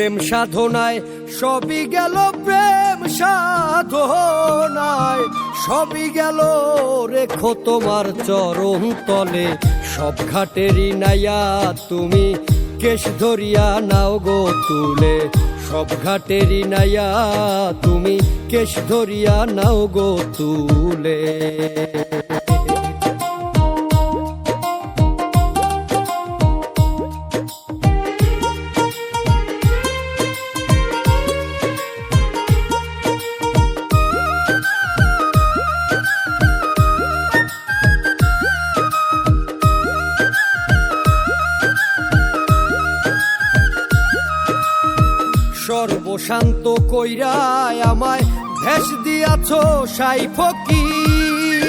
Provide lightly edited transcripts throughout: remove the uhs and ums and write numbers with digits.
প্রেম সাধনায় সবই গেল, প্রেম সাধনায় সবই গেল, রেখো তোমার চরণ তলে সব ঘাটেরই নাইয়া তুমি কেশ ধরিয়া নাও গো তুলে, সব ঘাটেরই নাইয়া তুমি কেশ ধরিয়া নাও গো তুলে। সর্বশান্ত কইরায় আমায় ভেস দিয়াছ সাই ফকির,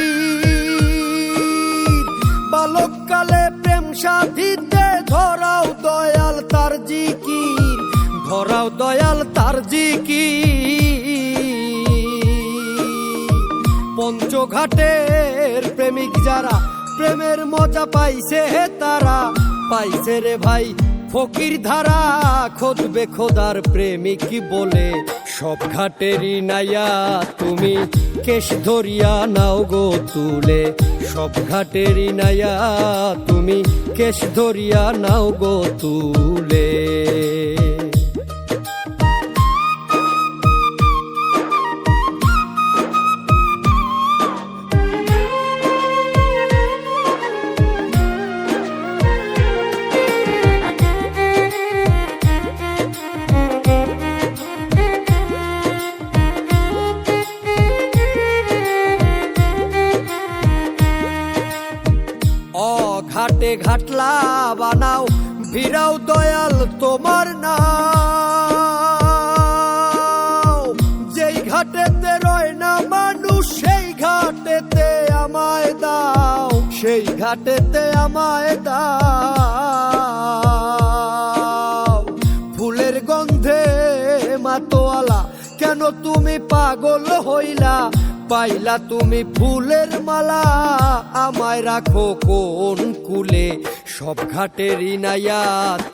বালককালে প্রেম সাধিতে ধরাও দয়াল তার জিকির, ধরাও দয়াল তার জিকির। পঞ্চঘাটের প্রেমিক যারা প্রেমের মজা পাইছে তারা পাইছে রে ভাই ফকির ধারা, খোঁজবে খোদার প্রেমিক বলে সব ঘাটেরই নাইয়া তুমি কেশ ধরিয়া নাও গো তুলে, সব ঘাটেরই নাইয়া তুমি কেশ ধরিয়া নাও গো তুলে। ঘাটে ঘাটলা বানাও ভিড়াও দয়াল তোমার নাও, যেই ঘাটেতে রয় না মানুষ সেই ঘাটেতে আমায় দাও, সেই ঘাটেতে আমায় দাও। ফুলের গন্ধে মাতোয়ালা কেন তুমি পাগল হইলা, পাইলা তুমি ফুলের মালা আমায় রাখো কোন কুলে, সব ঘাটেরই নাইয়া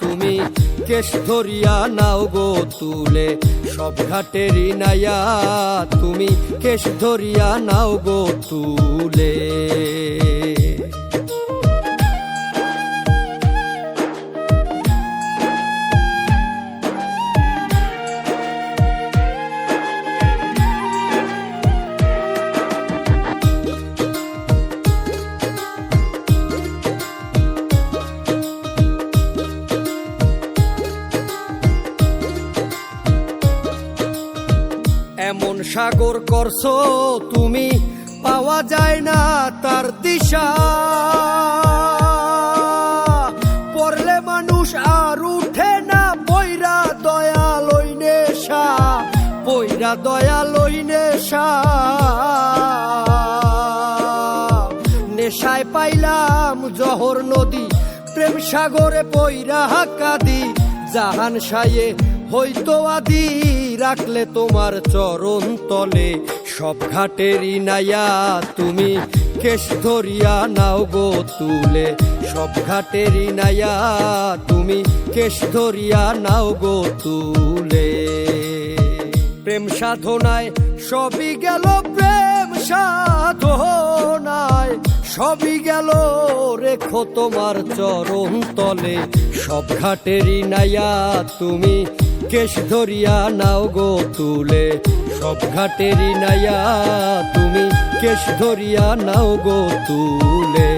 তুমি কেশ ধরিয়া নাও গো তুলে, সব ঘাটেরই নাইয়া তুমি কেশ ধরিয়া নাও গো তুলে। এমন সাগর করছো তুমি পাওয়া যায় না তার দিশা, পড়লে মানুষ আর উঠে না পয়রা দয়াল ওই নেশা, পয়রা দয়াল ওই নেশা। নেশায় পাইলাম জহর নদী প্রেম সাগরে পয়রা কাঁদি, জাহান সায়ে হইতো আদি রাখলে তোমার চরণ তলে, সব ঘাটেরই নাইয়া তুমি কেশ ধরিয়া নাও গো তুলে, সব ঘাটেরই নাইয়া তুমি কেশ ধরিয়া নাও গো তুলে। প্রেম সাধনায় সবই গেল, প্রেম সাধনায় সবই গেল, রেখো তোমার চরণ তলে সব ঘাটেরই নাইয়া তুমি কেশ ধরিয়া নাও গো তুলে, সব ঘাটেরই নাইয়া তুমি কেশ ধরিয়া নাও গো তুলে।